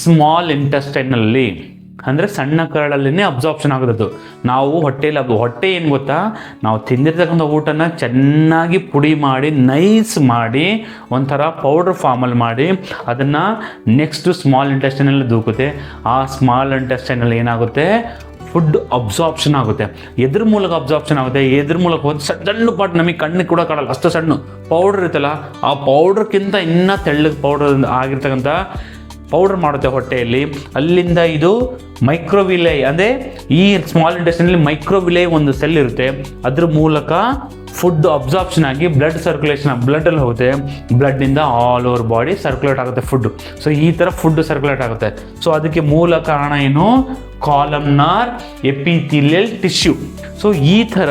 ಸ್ಮಾಲ್ ಇಂಟೆಸ್ಟೈನಲ್ಲಿ, ಅಂದರೆ ಸಣ್ಣ ಕರಳಲ್ಲಿನೇ ಅಬ್ಸಾರ್ಪ್ಷನ್ ಆಗೋದು. ನಾವು ಹೊಟ್ಟೆ ಏನು ಗೊತ್ತಾ? ನಾವು ತಿಂದಿರ್ತಕ್ಕಂಥ ಊಟನ ಚೆನ್ನಾಗಿ ಪುಡಿ ಮಾಡಿ, ನೈಸ್ ಮಾಡಿ, ಒಂಥರ ಪೌಡ್ರ್ ಫಾರ್ಮಲ್ಲಿ ಮಾಡಿ, ಅದನ್ನು ನೆಕ್ಸ್ಟ್ ಸ್ಮಾಲ್ ಇಂಟೆಸ್ಟೈನಲ್ಲಿ ದೂಕುತ್ತೆ. ಆ ಸ್ಮಾಲ್ ಇಂಟೆಸ್ಟೈನಲ್ಲಿ ಏನಾಗುತ್ತೆ? ಫುಡ್ ಅಬ್ಸಾರ್ಪ್ಷನ್ ಆಗುತ್ತೆ. ಎದ್ರ ಮೂಲಕ ಅಬ್ಸಾರ್ಪ್ಷನ್ ಆಗುತ್ತೆ? ಎದ್ರ ಮೂಲಕ ಒಂದು ಸಣ್ಣ ಪಾಟ್, ನಮಗೆ ಕಣ್ಣಿಗೆ ಕೂಡ ಕಾಣಲ್ಲ ಅಷ್ಟು ಸಣ್ಣ ಪೌಡ್ರ್ ಇರುತ್ತಲ್ಲ, ಆ ಪೌಡ್ರ್ಕ್ಕಿಂತ ಇನ್ನೂ ತೆಳ್ಳಗೆ ಪೌಡ್ರ್ ಆಗಿರ್ತಕ್ಕಂಥ ಪೌಡರ್ ಮಾಡುತ್ತೆ ಹೊಟ್ಟೆಯಲ್ಲಿ. ಅಲ್ಲಿಂದ ಇದು ಮೈಕ್ರೋವಿಲೈ, ಅಂದರೆ ಈ ಸ್ಮಾಲ್ ಇಂಟೆಸ್ಟೈನಲ್ಲಿ ಮೈಕ್ರೋವಿಲೈ ಒಂದು ಸೆಲ್ ಇರುತ್ತೆ, ಅದ್ರ ಮೂಲಕ ಫುಡ್ ಅಬ್ಸಾರ್ಪ್ಷನ್ ಆಗಿ ಬ್ಲಡ್ ಸರ್ಕ್ಯುಲೇಷನ್, ಬ್ಲಡ್ಡಲ್ಲಿ ಹೋಗುತ್ತೆ, ಬ್ಲಡ್ನಿಂದ ಆಲ್ ಓವರ್ ಬಾಡಿ ಸರ್ಕ್ಯುಲೇಟ್ ಆಗುತ್ತೆ ಫುಡ್. ಸೊ ಈ ಥರ ಫುಡ್ ಸರ್ಕ್ಯುಲೇಟ್ ಆಗುತ್ತೆ. ಸೊ ಅದಕ್ಕೆ ಮೂಲ ಕಾರಣ ಏನು? Columnar epithelial tissue. ಸೊ ಈ ಥರ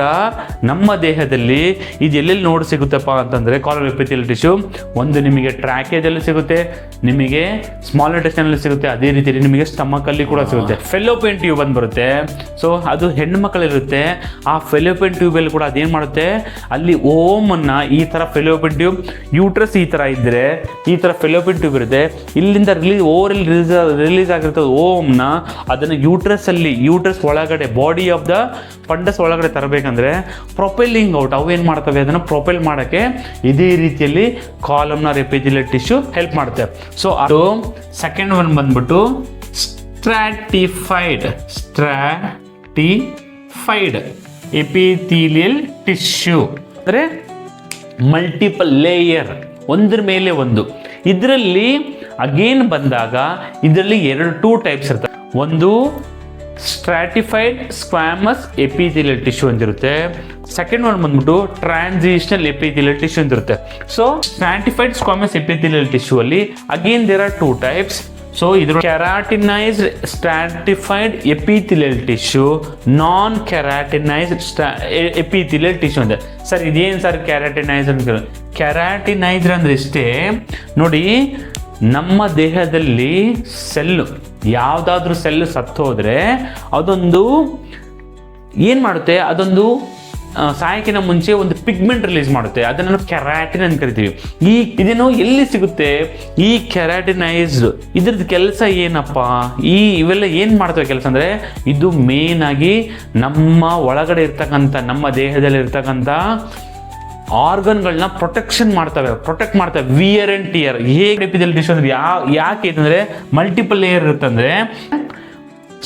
ನಮ್ಮ ದೇಹದಲ್ಲಿ ಇದು ಎಲ್ಲೆಲ್ಲಿ ನೋಡಿ ಸಿಗುತ್ತಪ್ಪ ಅಂತಂದರೆ, ಕಾಲಮ್ನಾರ್ ಎಪಿಥೆಲಿಯಲ್ ಟಿಶ್ಯೂ ಒಂದು ನಿಮಗೆ ಟ್ರ್ಯಾಕೆದಲ್ಲಿ ಸಿಗುತ್ತೆ, ನಿಮಗೆ ಸ್ಮಾಲ್ ಇಂಟೆಸ್ಟೈನಲ್ಲಿ ಸಿಗುತ್ತೆ, ಅದೇ ರೀತಿಯಲ್ಲಿ ನಿಮಗೆ ಸ್ಟಮಕಲ್ಲಿ ಕೂಡ ಸಿಗುತ್ತೆ. ಫೆಲೋಪಿಯನ್ ಟ್ಯೂಬ್ ಅಂತ ಬರುತ್ತೆ. ಸೊ ಅದು ಹೆಣ್ಣು ಮಕ್ಕಳಿರುತ್ತೆ. ಆ ಫೆಲೋಪಿಯನ್ ಟ್ಯೂಬಲ್ಲಿ ಕೂಡ ಅದೇನು ಮಾಡುತ್ತೆ? ಅಲ್ಲಿ ಓಮನ್ನು, ಈ ಥರ ಫೆಲೋಪಿಯನ್ ಟ್ಯೂಬ್, ಯೂಟ್ರಸ್ ಈ ಥರ ಇದ್ದರೆ ಈ ಥರ ಫೆಲೋಪಿಯನ್ ಟ್ಯೂಬ್ ಇರುತ್ತೆ. ಇಲ್ಲಿಂದ ರಿಲೀಸ್ ಆಗಿರ್ತದೆ ಓಮ್ನ, ಅದನ್ನು ಯೂಟ್ರಸ್ ಒಳಗಡೆ, ಬಾಡಿ ಆಫ್ ದ ಫಂಡಸ್ ಒಳಗಡೆ ತರಬೇಕಂದ್ರೆ ಪ್ರೊಪೆಲ್ಲಿಂಗ್ ಔಟ್, ಅವೇನು ಮಾಡ್ತವೆ? ಅದನ್ನು ಪ್ರೊಪೆಲ್ ಮಾಡೋಕ್ಕೆ ಇದೇ ರೀತಿಯಲ್ಲಿ ಕಾಲಮ್ನಾರ್ ಎಪಿಥೆಲಿಯಲ್ ಟಿಶ್ಯೂ ಹೆಲ್ಪ್ ಮಾಡುತ್ತೆ. ಸೊ ಅದು ಸೆಕೆಂಡ್ ಒನ್ ಬಂದ್ಬಿಟ್ಟು ಸ್ಟ್ರಾಟಿಫೈಡ್ ಎಪಿಥೆಲಿಯಲ್ ಟಿಶ್ಯೂ, ಅಂದರೆ ಮಲ್ಟಿಪಲ್ ಲೇಯರ್, ಒಂದ್ರ ಮೇಲೆ ಒಂದು. ಇದರಲ್ಲಿ ಅಗೇನ್ ಬಂದಾಗ ಇದರಲ್ಲಿ ಟೂ ಟೈಪ್ಸ್ ಇರ್ತವೆ. ಒಂದು ಸ್ಟ್ರಾಟಿಫೈಡ್ ಸ್ಕ್ವಾಮಸ್ ಎಪಿಥೆಲಿಯಲ್ ಟಿಶ್ಯೂ ಅಂತಿರುತ್ತೆ. ಸೆಕೆಂಡ್ ಒನ್ ಬಂದ್ಬಿಟ್ಟು ಟ್ರಾನ್ಸಿಷನಲ್ ಎಪಿಥೆಲಿಯಲ್ ಟಿಶ್ಯೂ ಅಂತಿರುತ್ತೆ. So stratified squamous epithelial tissue ಅಲ್ಲಿ again there are two types. So ಇದ್ರ keratinised stratified epithelial tissue, non keratinised epithelial tissue ಅಂತ. ಸರ್ ಇದೇನು ಸರ್ ಕೆರಾಟಿನೈಸ್ಡ್ ಅಂತ? ಕೆರಾಟಿನೈಸ್ಡ್ ಅಂದ್ರೆ ಇಷ್ಟೇ ನೋಡಿ, ನಮ್ಮ ದೇಹದಲ್ಲಿ ಸೆಲ್ಲು, ಯಾವುದಾದ್ರೂ ಸೆಲ್ಲು ಸತ್ತೋದ್ರೆ ಅದೊಂದು ಏನು ಮಾಡುತ್ತೆ? ಅದೊಂದು ಸಾಯಕ್ಕಿಂತ ಮುಂಚೆ ಒಂದು ಪಿಗ್ಮೆಂಟ್ ರಿಲೀಸ್ ಮಾಡುತ್ತೆ, ಅದನ್ನು ನಾವು ಕೆರಾಟಿನ್ ಅಂತ ಕರಿತೀವಿ. ಇದೇನು ಎಲ್ಲಿ ಸಿಗುತ್ತೆ ಈ ಕೆರಾಟಿನೈಸ್ಡ್, ಇದ್ರದ್ದು ಕೆಲಸ ಏನಪ್ಪ, ಇವೆಲ್ಲ ಏನು ಮಾಡ್ತವೆ ಕೆಲಸ ಅಂದರೆ, ಇದು ಮೇನ್ ಆಗಿ ನಮ್ಮ ಒಳಗಡೆ ಇರ್ತಕ್ಕಂಥ, ನಮ್ಮ ದೇಹದಲ್ಲಿ ಇರ್ತಕ್ಕಂಥ ಆರ್ಗನ್ಗಳನ್ನ ಪ್ರೊಟೆಕ್ಟ್ ಮಾಡ್ತವೆ, ವಿಯರ್ ಅಂಡ್ ಟಿಯರ್. ಹೇಗೆ ಎಪಿಥೆಲಿಯಲ್ ಟಿಶ್ಯೂ ಅಂದ್ರೆ ಯಾಕೆ ಅಂತಂದರೆ ಮಲ್ಟಿಪಲ್ ಲೇಯರ್ ಇರುತ್ತೆ. ಅಂದರೆ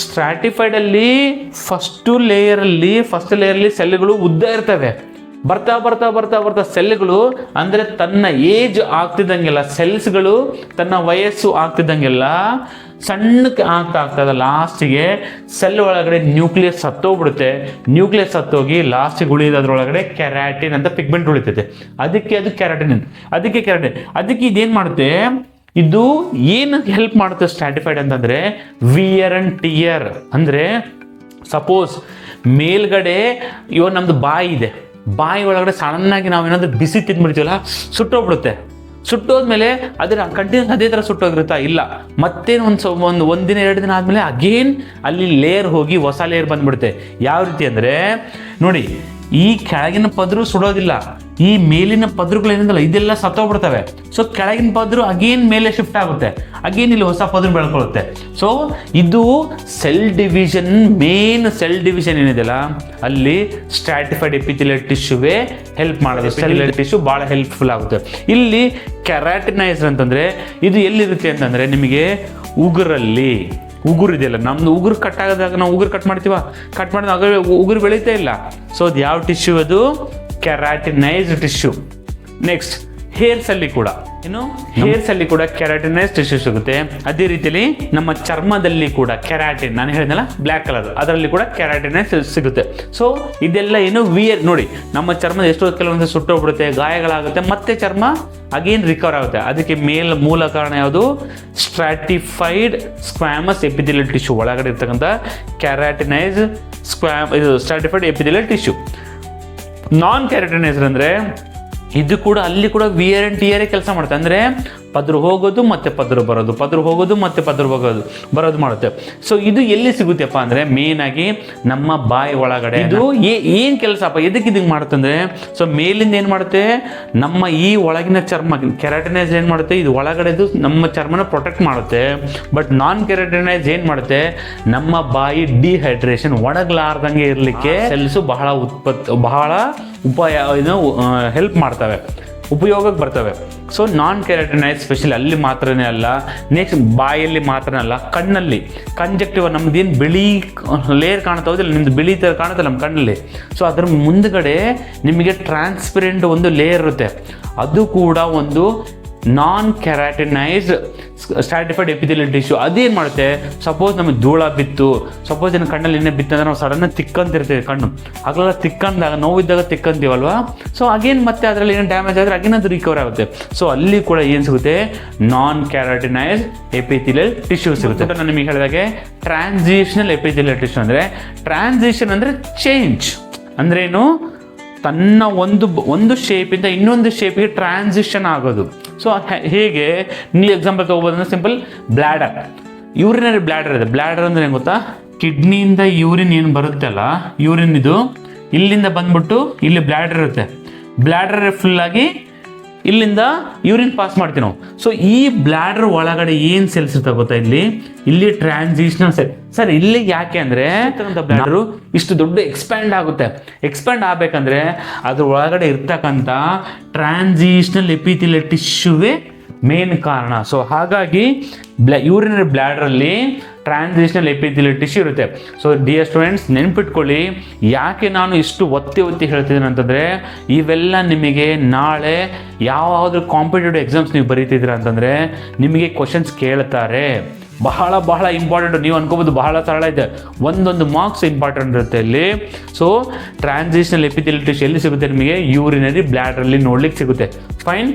ಸ್ಟ್ರಾಟಿಫೈಡ್ ಅಲ್ಲಿ ಫಸ್ಟ್ ಲೇಯರಲ್ಲಿ ಸೆಲ್ಗಳು ಉದ್ದ ಇರ್ತವೆ. ಬರ್ತಾ ಸೆಲ್ಗಳು ಅಂದರೆ ತನ್ನ ಏಜ್ ಆಗ್ತಿದ್ದಂಗೆಲ್ಲ, ಸೆಲ್ಸ್ಗಳು ತನ್ನ ವಯಸ್ಸು ಆಗ್ತಿದ್ದಂಗೆಲ್ಲ ಸಣ್ಣಕ್ಕೆ ಆಗ್ತದೆ. ಲಾಸ್ಟಿಗೆ ಸೆಲ್ ಒಳಗಡೆ ನ್ಯೂಕ್ಲಿಯಸ್ ಸತ್ತೋಗ್ಬಿಡುತ್ತೆ. ನ್ಯೂಕ್ಲಿಯಸ್ ಸತ್ತೋಗಿ ಲಾಸ್ಟಿಗೆ ಉಳಿಯೋದ್ರೊಳಗಡೆ ಕೆರಾಟಿನ್ ಅಂತ ಪಿಗ್ಮೆಂಟ್ ಉಳಿತೈತೆ. ಅದಕ್ಕೆ ಇದೇನು ಮಾಡುತ್ತೆ, ಇದು ಏನು ಹೆಲ್ಪ್ ಮಾಡುತ್ತೆ ಸ್ಟ್ರಾಟಿಫೈಡ್ ಅಂತಂದರೆ ವಿಯರ್ ಅಂಡ್ ಟಿಯರ್. ಅಂದರೆ ಸಪೋಸ್ ಮೇಲ್ಗಡೆ ನಮ್ಮದು ಬಾಯಿ ಇದೆ, ಬಾಯಿ ಒಳಗಡೆ ಸಣ್ಣಾಗಿ ನಾವೇನಾದ್ರೂ ಬಿಸಿ ತಿಂದ್ಬಿಡ್ತೀವಲ್ಲ, ಸುಟ್ಟೋದ್ಮೇಲೆ ಅದರ ಕಂಟಿನ್ಯೂಸ್ ಅದೇ ಥರ ಸುಟ್ಟೋಗಿರುತ್ತಾ? ಇಲ್ಲ. ಮತ್ತೇನು ಒಂದಿನ 2 ದಿನ ಆದಮೇಲೆ ಅಗೇನ್ ಅಲ್ಲಿ ಲೇಯರ್ ಹೋಗಿ ಹೊಸ ಲೇಯರ್ ಬಂದ್ಬಿಡುತ್ತೆ. ಯಾವ ರೀತಿ ಅಂದರೆ ನೋಡಿ, ಈ ಕೆಳಗಿನ ಪದರು ಸುಡೋದಿಲ್ಲ, ಈ ಮೇಲಿನ ಪದರುಗಳೇನಿದಲ್ಲ ಇದೆಲ್ಲ ಸತ್ತೋಗ್ಬಿಡ್ತವೆ. ಸೊ ಕೆಳಗಿನ ಪದರು ಅಗೇನ್ ಮೇಲೆ ಶಿಫ್ಟ್ ಆಗುತ್ತೆ, ಅಗೇನ್ ಇಲ್ಲಿ ಹೊಸ ಪದರು ಬೆಳ್ಕೊಳ್ಳುತ್ತೆ. ಸೊ ಇದು ಮೇನ್ ಸೆಲ್ ಡಿವಿಷನ್ ಏನಿದೆಯಲ್ಲ, ಅಲ್ಲಿ ಸ್ಟ್ರಾಟಿಫೈಡ್ ಎಪಿಥೆಲಿಯಲ್ ಟಿಶ್ಯೂವೇ ಹೆಲ್ಪ್ ಮಾಡೋದು. ಸೆಲ್ಯುಲರ್ ಟಿಶ್ಯೂ ಭಾಳ ಹೆಲ್ಪ್ಫುಲ್ ಆಗುತ್ತೆ. ಇಲ್ಲಿ ಕೆರಾಟಿನೈಸ್ಡ್ ಅಂತಂದರೆ ಇದು ಎಲ್ಲಿರುತ್ತೆ ಅಂತಂದರೆ, ನಿಮಗೆ ಉಗುರು ಇದೆಯಲ್ಲ, ನಮ್ದು ಉಗುರು ಕಟ್ ಆಗೋದಾಗ ನಾವು ಉಗುರು ಕಟ್ ಮಾಡಿದಾಗ ಉಗುರು ಬೆಳೀತಾ ಇಲ್ಲ. ಸೊ ಅದು ಯಾವ ಟಿಶ್ಯೂ? ಅದು ಕೆರಾಟಿನೈಸ್ಡ್ ಟಿಶ್ಯೂ. ನೆಕ್ಸ್ಟ್ ಹೇರ್ಸ್ ಅಲ್ಲಿ ಕೂಡ ಕೆರಾಟಿನೈಸ್ಡ್ ಟಿಶ್ಯೂ ಸಿಗುತ್ತೆ. ಅದೇ ರೀತಿಯಲ್ಲಿ ನಮ್ಮ ಚರ್ಮದಲ್ಲಿ ಕೂಡ ಕೆರಾಟಿನ್, ನಾನು ಹೇಳಿದ್ನಲ್ಲ ಬ್ಲ್ಯಾಕ್ ಕಲರ್, ಅದರಲ್ಲಿ ಕೂಡ ಕೆರಾಟಿನೈಸ್ ಸಿಗುತ್ತೆ. ಸೊ ಇದೆಲ್ಲ ನೋಡಿ, ನಮ್ಮ ಚರ್ಮದ ಎಷ್ಟೋ ಕೆಲವೊಂದು ಸುಟ್ಟೋಗ್ಬಿಡುತ್ತೆ, ಗಾಯಗಳಾಗುತ್ತೆ, ಮತ್ತೆ ಚರ್ಮ ಅಗೇನ್ ರಿಕವರ್ ಆಗುತ್ತೆ. ಅದಕ್ಕೆ ಮೂಲ ಕಾರಣ ಯಾವುದು? ಸ್ಟ್ರಾಟಿಫೈಡ್ ಸ್ಕ್ವಾಮಸ್ ಎಪಿಥೆಲಿಯಲ್ ಟಿಶ್ಯೂ ಒಳಗಡೆ ಇರ್ತಕ್ಕಂಥ ಸ್ಟ್ರಾಟಿಫೈಡ್ ಎಪಿಥೆಲಿಯಲ್ ಟಿಶ್ಯೂ. ನಾನ್ ಕೆರಾಟಿನೈಸ್ಡ್ ಅಂದರೆ ಇದು ಕೂಡ ಅಲ್ಲಿ ಕೂಡ ವಿಯರ್ ಅಂಡ್ ಟಿಯರ್ ಕೆಲಸ ಮಾಡುತ್ತೆ. ಅಂದರೆ ಪದರು ಹೋಗೋದು ಮತ್ತೆ ಪದರು ಬರೋದು ಮಾಡುತ್ತೆ. ಸೊ ಇದು ಎಲ್ಲಿ ಸಿಗುತ್ತೆಪ್ಪ ಅಂದರೆ ಮೇನ್ ಆಗಿ ನಮ್ಮ ಬಾಯಿ ಒಳಗಡೆ. ಇದು ಏನು ಕೆಲಸಪ್ಪ, ಎದಕ್ಕೆ ಇದಕ್ಕೆ ಮಾಡುತ್ತೆ ಅಂದರೆ, ಸೊ ಮೇಲಿಂದ ಏನು ಮಾಡುತ್ತೆ, ನಮ್ಮ ಈ ಒಳಗಿನ ಚರ್ಮ ಕೆರಾಟಿನೈಸ್ ಏನು ಮಾಡುತ್ತೆ, ಇದು ಒಳಗಡೆದು ನಮ್ಮ ಚರ್ಮನ ಪ್ರೊಟೆಕ್ಟ್ ಮಾಡುತ್ತೆ. ಬಟ್ ನಾನ್ ಕೆರಾಟಿನೈಸ್ ಏನು ಮಾಡುತ್ತೆ, ನಮ್ಮ ಬಾಯಿ ಡಿಹೈಡ್ರೇಷನ್ ಒಣಗಲಾರ್ದಂಗೆ ಇರಲಿಕ್ಕೆ ಸೆಲ್ಸು ಬಹಳ ಹೆಲ್ಪ್ ಮಾಡ್ತವೆ, ಉಪಯೋಗಕ್ಕೆ ಬರ್ತವೆ. ಸೊ ನಾನ್ ಕೆರಾಟಿನೈಸ್ ಸ್ಪೆಷಲಿ ಅಲ್ಲಿ ಮಾತ್ರನೇ ಅಲ್ಲ, ನೆಕ್ಸ್ಟ್ ಬಾಯಲ್ಲಿ ಮಾತ್ರನೇ ಅಲ್ಲ, ಕಣ್ಣಲ್ಲಿ ಕಂಜಕ್ಟಿವ್, ನಮ್ದೇನು ಬಿಳಿ ಲೇಯರ್ ಕಾಣ್ತಾ ಹೋದಿಲ್ಲ, ನಿಮ್ದು ಬಿಳಿ ಥರ ಕಾಣುತ್ತಲ್ಲ ನಮ್ಮ ಕಣ್ಣಲ್ಲಿ. ಸೊ ಅದ್ರ ಮುಂದ್ಗಡೆ ನಿಮಗೆ ಟ್ರಾನ್ಸ್ಪರೆಂಟ್ ಒಂದು ಲೇಯರ್ ಇರುತ್ತೆ, ಅದು ಕೂಡ ಒಂದು ನಾನ್ ಕೆರಾಟಿನೈಸ್ಡ್ ಸ್ಟ್ರಾಟಿಫೈಡ್ ಎಪಿಥೆಲಿಯಲ್ ಟಿಶ್ಯೂ. ಅದೇನು ಮಾಡುತ್ತೆ, ಸಪೋಸ್ ನಮಗೆ ಧೂಳ ಬಿತ್ತು, ಸಪೋಸ್ ಏನು ಕಣ್ಣಲ್ಲಿ ಏನೇ ಬಿತ್ತಂದ್ರೆ ನಾವು ಸಡನ್ನಾಗಿ ತಿಕ್ಕಂತಿರ್ತೀವಿ, ಕಣ್ಣು ಆಗಲೆಲ್ಲ ತಿಕ್ಕಂದಾಗ, ನೋವಿದ್ದಾಗ ತಿಕ್ಕಂತೀವಲ್ವಾ. ಸೊ ಅಗೇನ್ ಮತ್ತೆ ಅದರಲ್ಲಿ ಏನು ಡ್ಯಾಮೇಜ್ ಆದರೆ ಅಗೇನ್ ಅದು ರಿಕವರ್ ಆಗುತ್ತೆ. ಸೊ ಅಲ್ಲಿ ಕೂಡ ಏನು ಸಿಗುತ್ತೆ, ನಾನ್ ಕೆರಾಟಿನೈಸ್ಡ್ ಎಪಿಥೆಲಿಯಲ್ ಟಿಶ್ಯೂ ಸಿಗುತ್ತೆ. ನಾನು ನಿಮಗೆ ಹೇಳಿದಾಗೆ ಟ್ರಾನ್ಸಿಷನಲ್ ಎಪಿಥೆಲಿಯಲ್ ಟಿಶ್ಯೂ ಅಂದರೆ, ಟ್ರಾನ್ಸಿಷನ್ ಅಂದರೆ ಚೇಂಜ್ ಅಂದ್ರೇನು, ತನ್ನ ಒಂದು ಶೇಪಿಂದ ಇನ್ನೊಂದು ಶೇಪಿಗೆ ಟ್ರಾನ್ಸಿಷನ್ ಆಗೋದು. ಸೊ ಹೇಗೆ ನೀವು ಎಕ್ಸಾಂಪಲ್ ತೊಗೋಬೋದಂದ್ರೆ, ಸಿಂಪಲ್ ಬ್ಲ್ಯಾಡರ್, ಯೂರಿನರಿ ಬ್ಲ್ಯಾಡರ್ ಇದೆ. ಬ್ಲ್ಯಾಡರ್ ಅಂದರೆ ಏನು ಗೊತ್ತಾ, ಕಿಡ್ನಿಯಿಂದ ಯೂರಿನ್ ಏನು ಬರುತ್ತಲ್ಲ, ಯೂರಿನ್ ಇದು ಇಲ್ಲಿಂದ ಬಂದ್ಬಿಟ್ಟು ಇಲ್ಲಿ ಬ್ಲ್ಯಾಡರ್ ಇರುತ್ತೆ, ಬ್ಲ್ಯಾಡರ್ ಫುಲ್ಲಾಗಿ ಇಲ್ಲಿಂದ ಯೂರಿನ್ ಪಾಸ್ ಮಾಡ್ತೀವಿ ನಾವು. ಸೊ ಈ ಬ್ಲ್ಯಾಡರ್ ಒಳಗಡೆ ಏನು ಸೆಲ್ಸ್ ಇರ್ತಾ ಗೊತ್ತಾ, ಇಲ್ಲಿ ಟ್ರಾನ್ಸಿಷನಲ್ ಸೆಲ್. ಸರ್ ಇಲ್ಲಿ ಯಾಕೆ ಅಂದರೆ, ಬ್ಲ್ಯಾಡರು ಇಷ್ಟು ದೊಡ್ಡ ಎಕ್ಸ್ಪ್ಯಾಂಡ್ ಆಗುತ್ತೆ. ಎಕ್ಸ್ಪ್ಯಾಂಡ್ ಆಗಬೇಕಂದ್ರೆ ಅದ್ರ ಒಳಗಡೆ ಇರ್ತಕ್ಕಂಥ ಟ್ರಾನ್ಸಿಷನಲ್ ಎಪಿಥೆಲಿಯಲ್ ಟಿಶ್ಯೂವೇ ಮೇನ್ ಕಾರಣ. ಸೊ ಹಾಗಾಗಿ ಯೂರಿನರಿ ಬ್ಲ್ಯಾಡರಲ್ಲಿ ಟ್ರಾನ್ಸಿಷನಲ್ ಎಪಿಥೆಲಿಯಲ್ ಟಿಶ್ಯೂ ಇರುತ್ತೆ. ಸೊ ಡಿಯರ್ ಸ್ಟೂಡೆಂಟ್ಸ್, ನೆನ್ಪಿಟ್ಕೊಳ್ಳಿ, ಯಾಕೆ ನಾನು ಇಷ್ಟು ಒತ್ತಿ ಹೇಳ್ತಿದ್ದೀನಿ ಅಂತಂದರೆ, ಇವೆಲ್ಲ ನಿಮಗೆ ನಾಳೆ ಯಾವುದಾದ್ರೂ ಕಾಂಪಿಟೇಟಿವ್ ಎಕ್ಸಾಮ್ಸ್ ನೀವು ಬರೀತಿದ್ದೀರಾ ಅಂತಂದರೆ ನಿಮಗೆ ಕ್ವಶನ್ಸ್ ಕೇಳ್ತಾರೆ. ಬಹಳ ಇಂಪಾರ್ಟೆಂಟ್. ನೀವು ಅನ್ಕೋಬೋದು ಬಹಳ ಸರಳ ಇದೆ, ಒಂದೊಂದು ಮಾರ್ಕ್ಸ್ ಇಂಪಾರ್ಟೆಂಟ್ ಇರುತ್ತೆ ಇಲ್ಲಿ. ಸೊ ಟ್ರಾನ್ಸಿಷನಲ್ ಎಪಿಥೆಲಿಯಲ್ ಟಿಶ್ಯೂ ಎಲ್ಲಿ ಸಿಗುತ್ತೆ ನಿಮಗೆ, ಯೂರಿನರಿ ಬ್ಲ್ಯಾಡರಲ್ಲಿ ನೋಡ್ಲಿಕ್ಕೆ ಸಿಗುತ್ತೆ. ಫೈನ್.